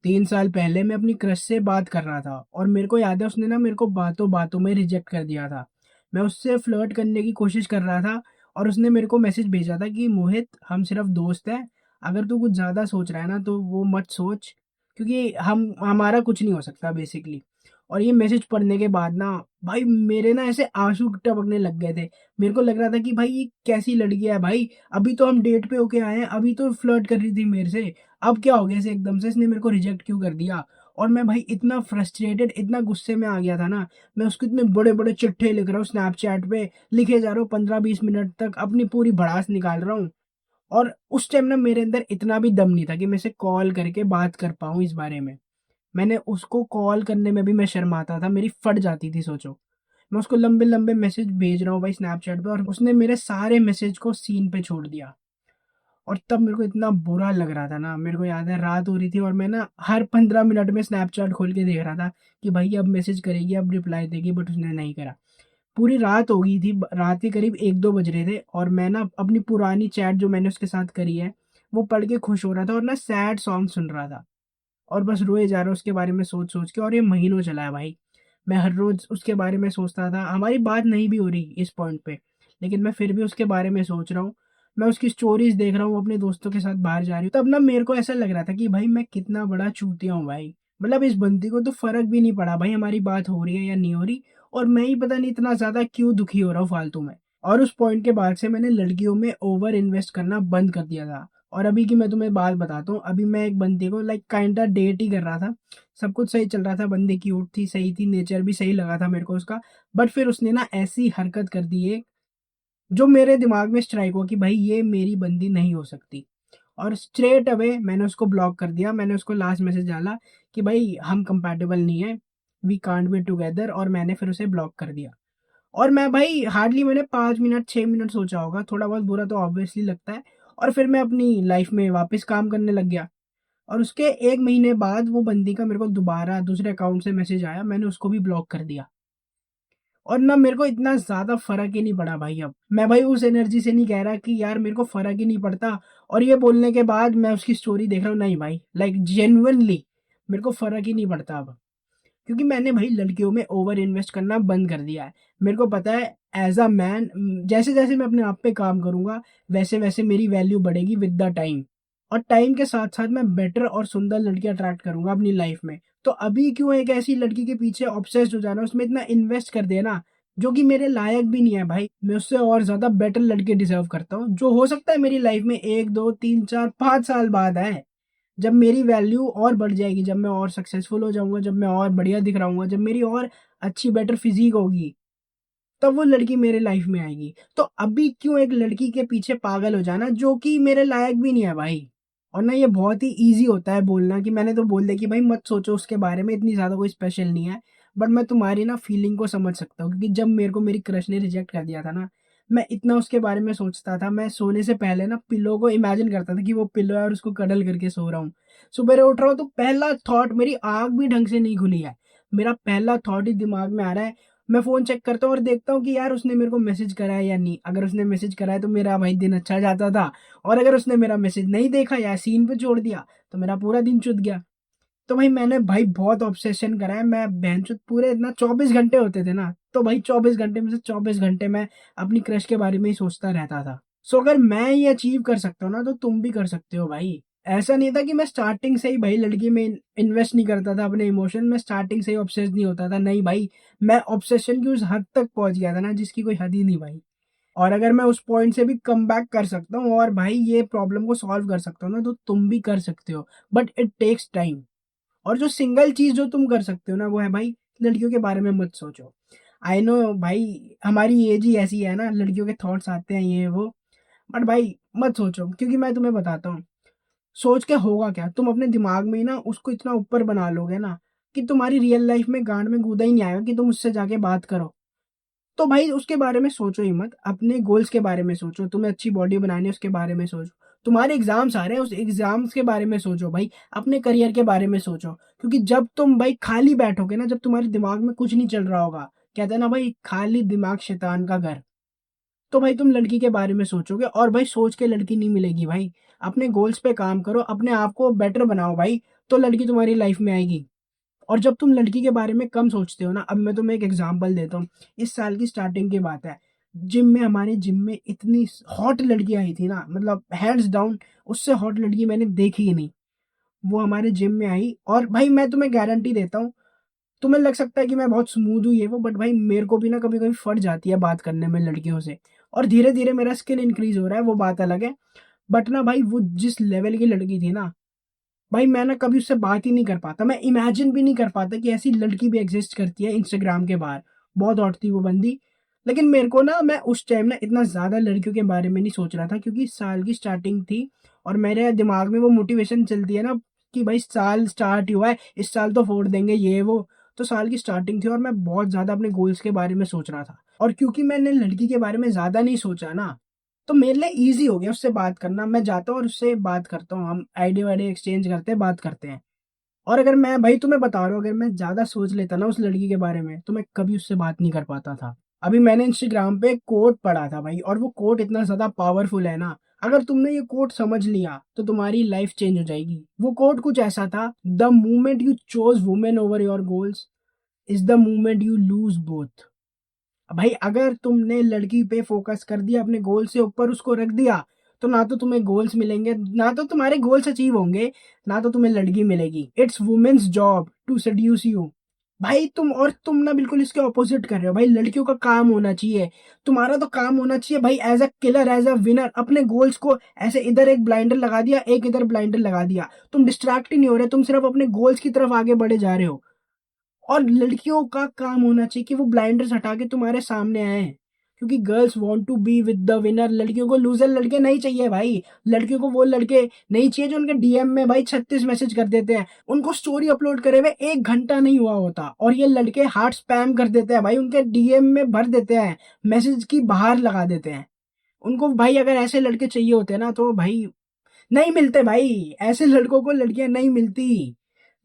3 साल पहले मैं अपनी क्रश से बात कर रहा था और मेरे को याद है उसने ना मेरे को बातों-बातों में रिजेक्ट कर दिया था। मैं उससे फ्लर्ट करने की कोशिश कर रहा था और उसने मेरे को मैसेज भेजा था कि मोहित हम सिर्फ़ दोस्त हैं, अगर तू कुछ ज़्यादा सोच रहा है ना तो वो मत सोच क्योंकि हम हमारा कुछ नहीं हो सकता बेसिकली। और ये मैसेज पढ़ने के बाद ना भाई मेरे ना ऐसे आँसू टपकने लग गए थे। मेरे को लग रहा था कि भाई ये कैसी लड़की है भाई, अभी तो हम डेट पे होके आए हैं, अभी तो फ्लर्ट कर रही थी मेरे से। अब क्या हो गया इसे एकदम से इसने मेरे को रिजेक्ट क्यों कर दिया? और मैं भाई इतना फ्रस्ट्रेटेड, इतना गुस्से में आ गया था ना, मैं उसको इतने बड़े-बड़े चिट्ठे लिख रहा हूँ स्नैपचैट पे, लिखे जा रहा हूँ 15-20 मिनट तक अपनी पूरी भड़ास निकाल रहा हूँ। और उस टाइम ना मेरे अंदर इतना भी दम नहीं था कि मैं इसे कॉल करके बात कर पाऊँ इस बारे में। मैंने उसको कॉल करने में भी मैं शर्माता था, मेरी फट जाती थी सोचो। मैं उसको लंबे-लंबे मैसेज भेज रहा हूँ भाई स्नैपचैट पे और उसने मेरे सारे मैसेज को सीन पे छोड़ दिया। और तब मेरे को इतना बुरा लग रहा था ना, मेरे को याद है रात हो रही थी और मैं ना हर 15 मिनट में स्नैपचैट खोल के देख रहा था कि भाई अब मैसेज करेगी, अब रिप्लाई देगी, बट उसने नहीं करा। पूरी रात हो गई थी, रात के करीब 1-2 बज रहे थे और मैं ना अपनी पुरानी चैट जो मैंने उसके साथ करी है, वो पढ़ के खुश हो रहा था और ना सैड सॉन्ग सुन रहा था। और बस रोए जा रहा हूँ उसके बारे में सोच-सोच के और ये महीनों चला है भाई। मैं हर रोज़ उसके बारे में सोचता था, हमारी बात नहीं भी हो रही इस पॉइंट पे, लेकिन मैं फिर भी उसके बारे में सोच रहा हूँ। मैं उसकी स्टोरीज़ देख रहा हूँ, वो अपने दोस्तों के साथ बाहर जा रही है। तब ना मेरे को ऐसा लग रहा था कि भाई मैं कितना बड़ा चूतिया हूँ भाई। मतलब इस बंदी को तो फ़र्क भी नहीं पड़ा भाई हमारी बात हो रही है या नहीं हो रही और मैं ही पता नहीं इतना ज़्यादा क्यों दुखी हो रहा हूँ फालतू में। और उस पॉइंट के बाद से मैंने लड़कियों में ओवर इन्वेस्ट करना बंद कर दिया था। और अभी की मैं तुम्हें बात बताता हूँ, अभी मैं एक बंदे को लाइक काइंडा डेट ही कर रहा था। सब कुछ सही चल रहा था, बंदी क्यूट थी, सही थी, नेचर भी सही लगा था मेरे को उसका। बट फिर उसने ना ऐसी हरकत कर दी एक, जो मेरे दिमाग में स्ट्राइक हुआ कि भाई ये मेरी बंदी नहीं हो सकती। और स्ट्रेट अवे मैंने उसको ब्लॉक कर दिया। मैंने उसको लास्ट मैसेज डाला कि भाई हम कंपैटिबल नहीं है, वी कांट बी टुगेदर और मैंने फिर उसे ब्लॉक कर दिया। और मैं भाई हार्डली मैंने 5 मिनट 6 मिनट सोचा होगा, थोड़ा बहुत बुरा तो ऑब्वियसली लगता है और फिर मैं अपनी लाइफ़ में वापस काम करने लग गया। और उसके 1 महीने बाद वो बंदी का मेरे को दोबारा दूसरे अकाउंट से मैसेज आया, मैंने उसको भी ब्लॉक कर दिया। और ना मेरे को इतना ज़्यादा फ़र्क ही नहीं पड़ा भाई अब। मैं भाई उस एनर्जी से नहीं कह रहा कि यार मेरे को फ़र्क ही नहीं पड़ता और ये बोलने के बाद मैं उसकी स्टोरी देख रहा हूँ, नहीं भाई, लाइक जेन्युइनली मेरे को फ़र्क ही नहीं पड़ता अब। क्योंकि मैंने भाई लड़कियों में ओवर इन्वेस्ट करना बंद कर दिया है। मेरे को पता है एज़ अ मैन जैसे-जैसे मैं अपने आप पे काम करूँगा, वैसे-वैसे मेरी वैल्यू बढ़ेगी विद द टाइम। और टाइम के साथ-साथ मैं बेटर और सुंदर लड़की अट्रैक्ट करूँगा अपनी लाइफ़ में। तो अभी क्यों एक ऐसी लड़की के पीछे ऑब्सेस्ड हो जाना, उसमें इतना इन्वेस्ट कर देना, जो कि मेरे लायक भी नहीं है भाई। मैं उससे और ज़्यादा बेटर लड़के डिज़र्व करता हूँ, जो हो सकता है मेरी लाइफ़ में 1, 2, 3, 4, 5 साल बाद आए। जब मेरी वैल्यू और बढ़ जाएगी, जब मैं और सक्सेसफुल हो जाऊँगा, जब मैं और बढ़िया दिख रहा हूँगा, जब मेरी और अच्छी बेटर फ़िज़ीक होगी, तब वो लड़की मेरे लाइफ़ में आएगी। तो अभी क्यों एक लड़की के पीछे पागल हो जाना जो कि मेरे लायक भी नहीं है भाई। और ना ये बहुत ही ईज़ी होता है बोलना कि मैंने तो बोल दिया कि भाई मत सोचो उसके बारे में, इतनी ज़्यादा कोई स्पेशल नहीं है। बट मैं तुम्हारी ना फ़ीलिंग को समझ सकता हूँ क्योंकि जब मेरे को मेरी क्रश ने रिजेक्ट कर दिया था ना, मैं इतना उसके बारे में सोचता था, मैं सोने से पहले ना पिलो को इमेजिन करता था कि वो पिलो है और उसको कडल करके सो रहा हूँ। सुबेरे उठ रहा हूँ तो पहला थॉट, मेरी आँख भी ढंग से नहीं खुली है, मेरा पहला थॉट ही दिमाग में आ रहा है, मैं फ़ोन चेक करता हूँ और देखता हूँ कि यार उसने मेरे को मैसेज करा है या नहीं। अगर उसने मैसेज करा है तो मेरा भाई दिन अच्छा जाता था और अगर उसने मेरा मैसेज नहीं देखा या सीन पे छोड़ दिया तो मेरा पूरा दिन चूत गया। तो भाई मैंने भाई बहुत ऑब्सेशन करा है, मैं बहनचोद पूरे ना 24 घंटे होते थे ना, तो भाई 24 घंटे में से 24 घंटे मैं अपनी क्रश के बारे में ही सोचता रहता था। सो अगर मैं ये अचीव कर सकता हूँ ना तो तुम भी कर सकते हो भाई। ऐसा नहीं था कि मैं स्टार्टिंग से ही भाई लड़की में इन्वेस्ट नहीं करता था अपने इमोशन में, स्टार्टिंग से ही ऑब्सेस नहीं होता था, नहीं भाई। मैं ऑब्सेशन की उस हद तक पहुँच गया था ना जिसकी कोई हद ही नहीं भाई। और अगर मैं उस पॉइंट से भी कम बैक कर सकता हूँ और भाई ये प्रॉब्लम को सॉल्व कर सकता हूँ ना तो तुम भी कर सकते हो। But it takes time. और जो सिंगल चीज़ जो तुम कर सकते हो ना वो है भाई, लड़कियों के बारे में मत सोचो। आई नो भाई हमारी एज ही ऐसी है ना, लड़कियों के थॉट्स आते हैं ये वो, बट भाई मत सोचो क्योंकि मैं तुम्हें बताता हूँ, सोच के होगा क्या? तुम अपने दिमाग में ही ना उसको इतना ऊपर बना लोगे ना कि तुम्हारी रियल लाइफ़ में गाँड में गूदा ही नहीं आएगा कि तुम उससे जाके बात करो। तो भाई उसके बारे में सोचो ही मत, अपने गोल्स के बारे में सोचो, तुम्हें अच्छी बॉडी बनानी है उसके बारे में सोचो। तुम्हारे एग्ज़ाम्स आ रहे हैं, उस एग्ज़ाम्स के बारे में सोचो भाई, अपने करियर के बारे में सोचो। क्योंकि जब तुम भाई खाली बैठोगे ना, जब तुम्हारे दिमाग में कुछ नहीं चल रहा होगा, कहते हैं ना भाई खाली दिमाग शैतान का घर। तो भाई तुम लड़की के बारे में सोचोगे और भाई सोच के लड़की नहीं मिलेगी भाई। अपने गोल्स पे काम करो, अपने आप को बेटर बनाओ भाई, तो लड़की तुम्हारी लाइफ में आएगी। और जब तुम लड़की के बारे में कम सोचते हो ना, अब मैं तुम्हें एक एग्जांपल देता हूँ। इस साल की स्टार्टिंग की बात है। हमारे जिम में इतनी हॉट लड़की आई थी ना, मतलब हैंड्स डाउन उससे हॉट लड़की मैंने देखी ही नहीं। वो हमारे जिम में आई और भाई मैं तुम्हें गारंटी देता हूँ, तुम्हें लग सकता है कि मैं बहुत स्मूथ हूँ ये वो, बट भाई मेरे को भी ना कभी-कभी फट जाती है बात करने में लड़कियों से। और धीरे-धीरे मेरा स्किल इंक्रीज़ हो रहा है, वो बात अलग है। बट ना भाई वो जिस लेवल की लड़की थी ना, भाई मैं ना कभी उससे बात ही नहीं कर पाता। मैं इमेजिन भी नहीं कर पाता कि ऐसी लड़की भी एग्ज़िस्ट करती है इंस्टाग्राम के बाहर। बहुत हॉट थी वो बंदी। लेकिन मेरे को ना, मैं उस टाइम ना इतना ज़्यादा लड़कियों के बारे में नहीं सोच रहा था, क्योंकि साल की स्टार्टिंग थी और मेरे दिमाग में वो मोटिवेशन चलती है ना कि भाई साल स्टार्ट ही हुआ है, इस साल तो फोड़ देंगे ये वो। तो साल की स्टार्टिंग थी और मैं बहुत ज़्यादा अपने गोल्स के बारे में सोच रहा था। और क्योंकि मैंने लड़की के बारे में ज़्यादा नहीं सोचा ना, तो मेरे लिए ईज़ी हो गया उससे बात करना। मैं जाता हूँ और उससे बात करता हूँ, हम आईडी-वाईडी एक्सचेंज करते हैं, बात करते हैं। और अगर मैं भाई तुम्हें बता रहा हूँ, अगर मैं ज़्यादा सोच लेता ना उस लड़की के बारे में, तो मैं कभी उससे बात नहीं कर पाता था। अभी मैंने इंस्टाग्राम पे एक कोट पढ़ा था भाई, और वो कोट इतना ज़्यादा पावरफुल है ना, अगर तुमने ये कोट समझ लिया, तो तुम्हारी लाइफ़ चेंज हो जाएगी। वो कोट कुछ ऐसा था, "the moment you chose women over your goals is the moment you lose both". भाई अगर तुमने लड़की पे फ़ोकस कर दिया, अपने गोल से ऊपर उसको रख दिया, तो ना तो तुम्हें गोल्स मिलेंगे, ना तो तुम्हारे गोल्स अचीव होंगे, ना तो तुम्हें लड़की मिलेगी। It's women's job to seduce you. भाई तुम ना बिल्कुल इसके ऑपोज़िट कर रहे हो। भाई लड़कियों का काम होना चाहिए, तुम्हारा तो काम होना चाहिए भाई as a killer, as a winner, अपने गोल्स को ऐसे इधर एक ब्लाइंडर लगा दिया, एक इधर ब्लाइंडर लगा दिया। तुम डिस्ट्रैक्ट ही नहीं हो रहे, तुम सिर्फ़ अपने गोल्स की तरफ आगे बढ़े जा रहे हो। और लड़कियों का काम होना चाहिए कि वो ब्लाइंडर्स हटा के तुम्हारे सामने आएँ, क्योंकि girls want to be with the winner. लड़कियों को लूज़र लड़के नहीं चाहिए भाई। लड़कियों को वो लड़के नहीं चाहिए जो उनके डीएम में भाई 36 मैसेज कर देते हैं। उनको स्टोरी अपलोड करे हुए 1 घंटा नहीं हुआ होता और ये लड़के हार्ट स्पैम कर देते हैं भाई, उनके डीएम में भर देते हैं, मैसेज की बाहर लगा देते हैं। उनको भाई अगर ऐसे लड़के चाहिए होते ना, तो भाई नहीं मिलते भाई, ऐसे लड़कों को लड़कियाँ नहीं मिलती।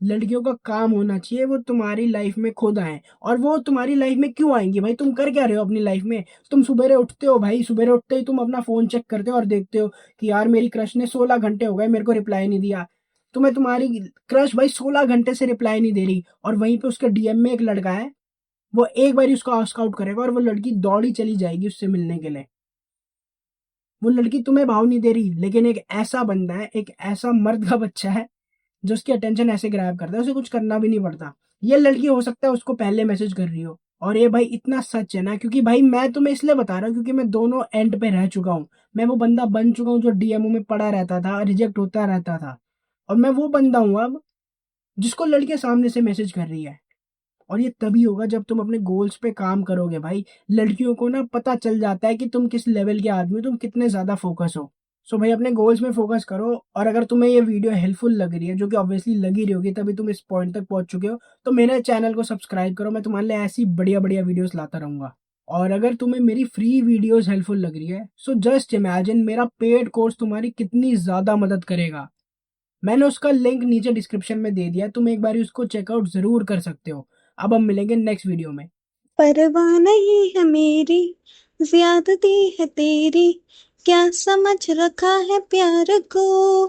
लड़कियों का काम होना चाहिए वो तुम्हारी लाइफ में खुद आएँ। और वो तुम्हारी लाइफ में क्यों आएँगी भाई? तुम कर क्या रहे हो अपनी लाइफ में? तुम सुबेरे उठते हो भाई, सुबेरे उठते ही तुम अपना फ़ोन चेक करते हो और देखते हो कि यार मेरी क्रश ने 16 घंटे हो गए मेरे को रिप्लाई नहीं दिया। तुम्हें तुम्हारी क्रश भाई 16 घंटे से रिप्लाई नहीं दे रही, और वहीं पे उसके डीएम में एक लड़का है, वो एक बारी उसको आस्क आउट करेगा और वो लड़की दौड़ी चली जाएगी उससे मिलने के लिए। वो लड़की तुम्हें भाव नहीं दे रही, लेकिन एक ऐसा बंदा है, एक ऐसा मर्द का बच्चा है जो उसकी अटेंशन ऐसे ग्रैब करता है, उसे कुछ करना भी नहीं पड़ता। ये लड़की हो सकता है उसको पहले मैसेज कर रही हो, और ये भाई इतना सच है ना, क्योंकि भाई मैं तुम्हें इसलिए बता रहा हूँ क्योंकि मैं दोनों एंड पे रह चुका हूँ। मैं वो बंदा बन चुका हूँ जो डीएमओ में पड़ा रहता था, रिजेक्ट होता रहता था। और मैं वो बंदा हूँ अब जिसको लड़कियाँ सामने से मैसेज कर रही है। और ये तभी होगा जब तुम अपने गोल्स पे काम करोगे भाई। लड़कियों को ना पता चल जाता है कि तुम किस लेवल के आदमी हो, तुम कितने ज़्यादा फ़ोकस हो। सो भाई अपने गोल्स में फ़ोकस करो। और अगर तुम्हें ये वीडियो हेल्पफुल लग रही है, जो कि ऑब्वियसली लग ही रही होगी तभी तुम इस पॉइंट तक पहुँच चुके हो, तो मेरे चैनल को सब्सक्राइब करो। मैं तुम्हारे लिए ऐसी बढ़िया-बढ़िया वीडियोज़ लाता रहूँगा। और अगर तुम्हें मेरी फ्री वीडियोज़ हेल्पफुल लग रही है, सो जस्ट इमेजिन मेरा पेड कोर्स तुम्हारी कितनी ज़्यादा मदद करेगा। मैंने उसका लिंक नीचे डिस्क्रिप्शन में दे दिया है, तुम एक बारी उसको चेकआउट ज़रूर कर सकते हो। अब हम मिलेंगे नेक्स्ट वीडियो में। परवाह नहीं है मेरी, ज्यादती है तेरी, क्या समझ रखा है प्यार को।